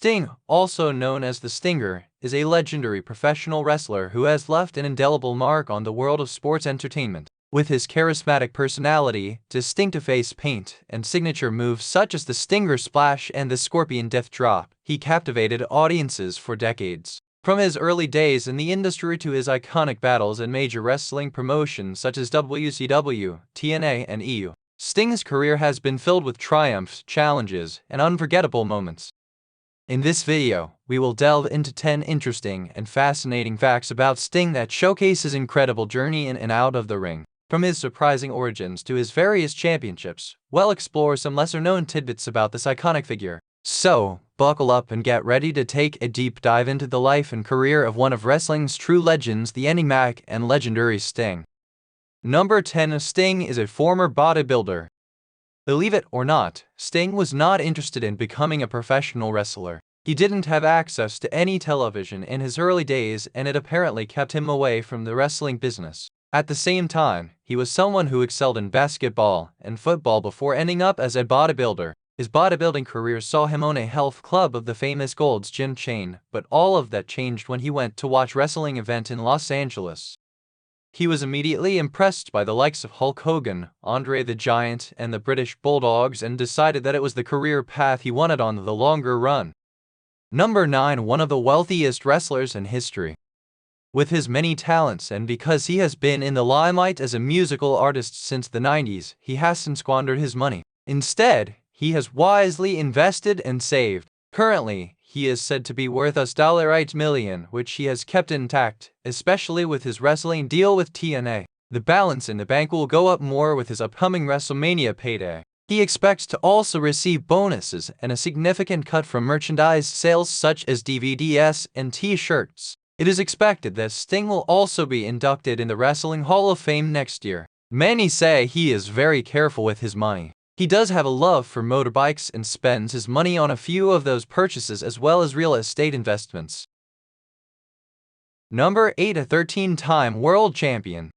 Sting, also known as the Stinger, is a legendary professional wrestler who has left an indelible mark on the world of sports entertainment. With his charismatic personality, distinctive face paint, and signature moves such as the Stinger Splash and the Scorpion Death Drop, he captivated audiences for decades. From his early days in the industry to his iconic battles in major wrestling promotions such as WCW, TNA, and EU, Sting's career has been filled with triumphs, challenges, and unforgettable moments. In this video, we will delve into 10 interesting and fascinating facts about Sting that showcase his incredible journey in and out of the ring. From his surprising origins to his various championships, we'll explore some lesser-known tidbits about this iconic figure. So, buckle up and get ready to take a deep dive into the life and career of one of wrestling's true legends, the enigmatic and legendary Sting. Number 10. Sting is a former bodybuilder. Believe it or not, Sting was not interested in becoming a professional wrestler. He didn't have access to any television in his early days, and it apparently kept him away from the wrestling business. At the same time, he was someone who excelled in basketball and football before ending up as a bodybuilder. His bodybuilding career saw him own a health club of the famous Gold's Gym chain, but all of that changed when he went to watch a wrestling event in Los Angeles. He was immediately impressed by the likes of Hulk Hogan, Andre the Giant, and the British Bulldogs, and decided that it was the career path he wanted on the longer run. Number 9. One of the wealthiest wrestlers in history. With his many talents and because he has been in the limelight as a musical artist since the 90s, he hasn't squandered his money. Instead, he has wisely invested and saved. Currently, he is said to be worth $8 million, which he has kept intact, especially with his wrestling deal with TNA. The balance in the bank will go up more with his upcoming WrestleMania payday. He expects to also receive bonuses and a significant cut from merchandise sales such as DVDs and t-shirts. It is expected that Sting will also be inducted in the Wrestling Hall of Fame next year. Many say he is very careful with his money. He does have a love for motorbikes and spends his money on a few of those purchases as well as real estate investments. Number 8. A 13-time world champion.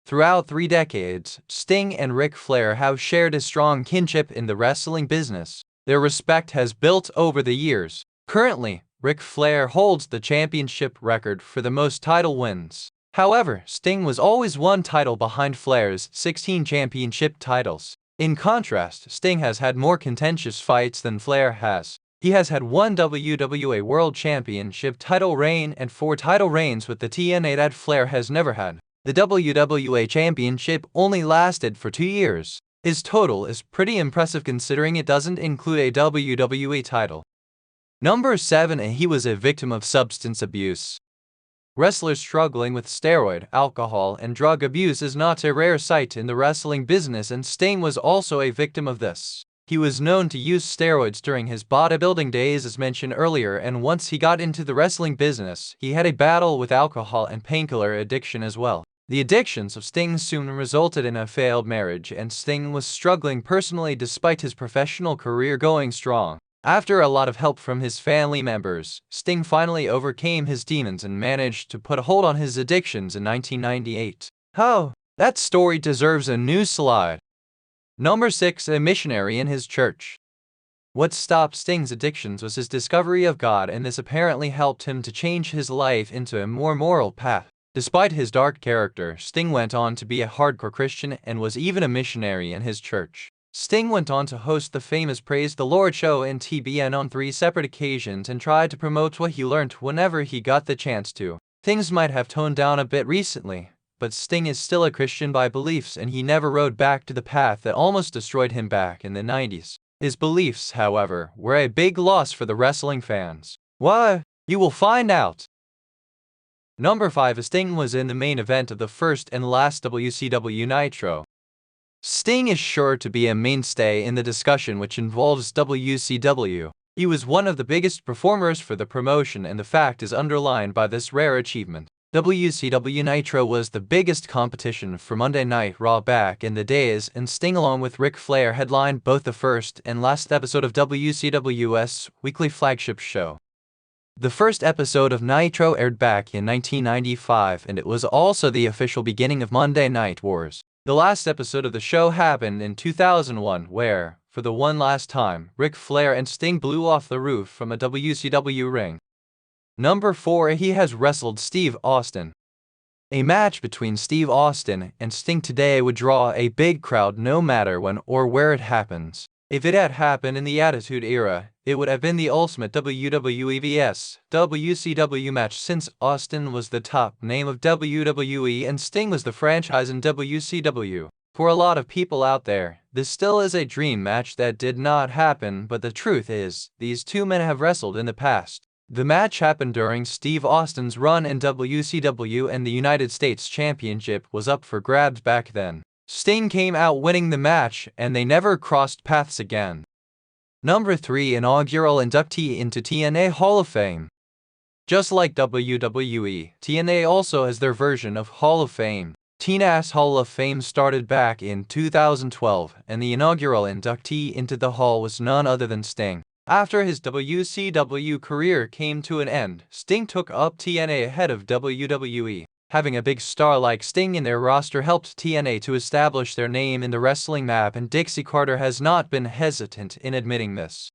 Throughout 3 decades, Sting and Ric Flair have shared a strong kinship in the wrestling business. Their respect has built over the years. Currently, Ric Flair holds the championship record for the most title wins. However, Sting was always one title behind Flair's 16 championship titles. In contrast, Sting has had more contentious fights than Flair has. He has had 1 WWA World Championship title reign and 4 title reigns with the TNA that Flair has never had. The WWA Championship only lasted for 2 years. His total is pretty impressive considering it doesn't include a WWE title. Number 7. He was a victim of substance abuse. Wrestlers struggling with steroid, alcohol, and drug abuse is not a rare sight in the wrestling business, and Sting was also a victim of this. He was known to use steroids during his bodybuilding days as mentioned earlier, and once he got into the wrestling business, he had a battle with alcohol and painkiller addiction as well. The addictions of Sting soon resulted in a failed marriage, and Sting was struggling personally despite his professional career going strong. After a lot of help from his family members, Sting finally overcame his demons and managed to put a hold on his addictions in 1998. Oh, that story deserves a new slide. Number 6. A missionary in his church. What stopped Sting's addictions was his discovery of God, and this apparently helped him to change his life into a more moral path. Despite his dark character, Sting went on to be a hardcore Christian and was even a missionary in his church. Sting went on to host the famous Praise the Lord show in TBN on 3 separate occasions and tried to promote what he learned whenever he got the chance to. Things might have toned down a bit recently, but Sting is still a Christian by beliefs, and he never rode back to the path that almost destroyed him back in the 90s. His beliefs, however, were a big loss for the wrestling fans. Why? You will find out. Number 5. Sting was in the main event of the first and last WCW Nitro. Sting is sure to be a mainstay in the discussion which involves WCW. He was one of the biggest performers for the promotion, and the fact is underlined by this rare achievement. WCW Nitro was the biggest competition for Monday Night Raw back in the days, and Sting along with Ric Flair headlined both the first and last episode of WCW's weekly flagship show. The first episode of Nitro aired back in 1995, and it was also the official beginning of Monday Night Wars. The last episode of the show happened in 2001, where, For the one last time, Ric Flair and Sting blew off the roof from a WCW ring. Number 4. He has wrestled Steve Austin. A match between Steve Austin and Sting today would draw a big crowd no matter when or where it happens. If it had happened in the Attitude Era, it would have been the ultimate WWE vs. WCW match, since Austin was the top name of WWE and Sting was the franchise in WCW. For a lot of people out there, this still is a dream match that did not happen, but the truth is, these two men have wrestled in the past. The match happened during Steve Austin's run in WCW, and the United States Championship was up for grabs back then. Sting came out winning the match, and they never crossed paths again. Number 3. Inaugural inductee into TNA Hall of Fame. Just like WWE, TNA also has their version of Hall of Fame. TNA's Hall of Fame started back in 2012, and the inaugural inductee into the hall was none other than Sting. After his WCW career came to an end, Sting took up TNA ahead of WWE. Having a big star like Sting in their roster helped TNA to establish their name in the wrestling map, and Dixie Carter has not been hesitant in admitting this.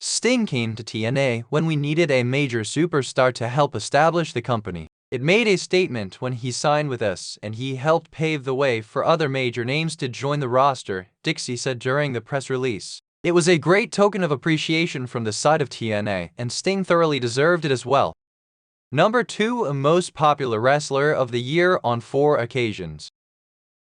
Sting came to TNA when we needed a major superstar to help establish the company. It made a statement when he signed with us, and he helped pave the way for other major names to join the roster, Dixie said during the press release. It was a great token of appreciation from the side of TNA, and Sting thoroughly deserved it as well. Number 2. Most popular wrestler of the year on 4 occasions.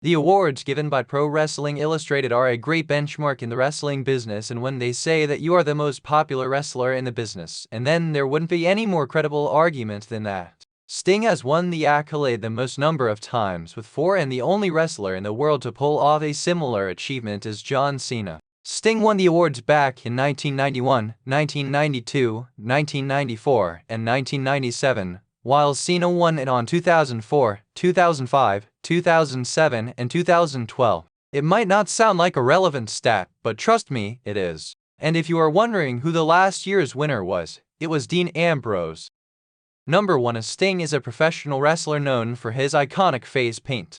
The awards given by Pro Wrestling Illustrated are a great benchmark in the wrestling business, and when they say that you are the most popular wrestler in the business, and then there wouldn't be any more credible argument than that. Sting has won the accolade the most number of times, with 4, and the only wrestler in the world to pull off a similar achievement is John Cena. Sting won the awards back in 1991, 1992, 1994, and 1997, while Cena won it on 2004, 2005, 2007, and 2012. It might not sound like a relevant stat, but trust me, it is. And if you are wondering who the last year's winner was, it was Dean Ambrose. Number 1. Sting is a professional wrestler known for his iconic face paint.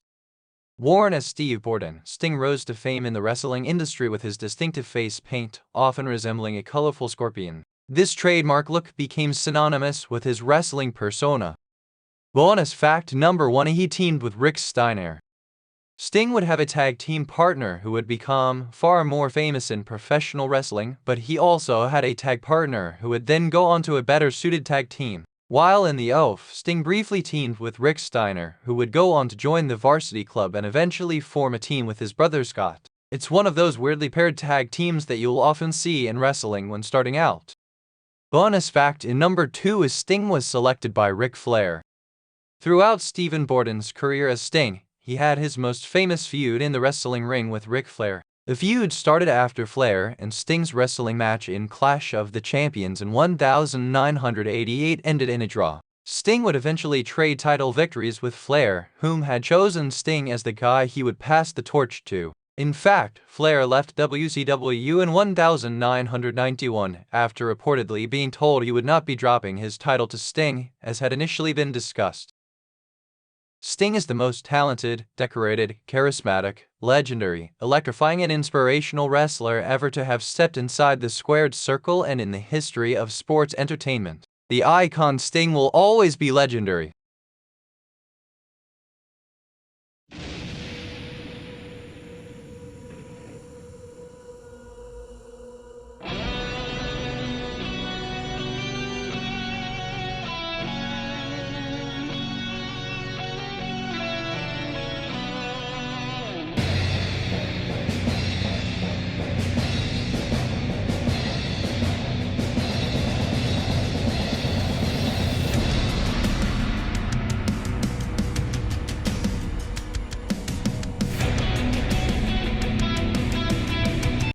Worn as Steve Borden, Sting rose to fame in the wrestling industry with his distinctive face paint, often resembling a colorful scorpion. This trademark look became synonymous with his wrestling persona. Bonus fact number 1. He teamed with Rick Steiner. Sting would have a tag team partner who would become far more famous in professional wrestling, but he also had a tag partner who would then go on to a better suited tag team. While in the OF, Sting briefly teamed with Rick Steiner, who would go on to join the Varsity Club and eventually form a team with his brother Scott. It's one of those weirdly paired tag teams that you'll often see in wrestling when starting out. Bonus fact in number 2 is Sting was selected by Ric Flair. Throughout Stephen Borden's career as Sting, he had his most famous feud in the wrestling ring with Ric Flair. The feud started after Flair and Sting's wrestling match in Clash of the Champions in 1988 ended in a draw. Sting would eventually trade title victories with Flair, whom had chosen Sting as the guy he would pass the torch to. In fact, Flair left WCW in 1991 after reportedly being told he would not be dropping his title to Sting, as had initially been discussed. Sting is the most talented, decorated, charismatic, legendary, electrifying and inspirational wrestler ever to have stepped inside the squared circle and in the history of sports entertainment. The icon Sting will always be legendary.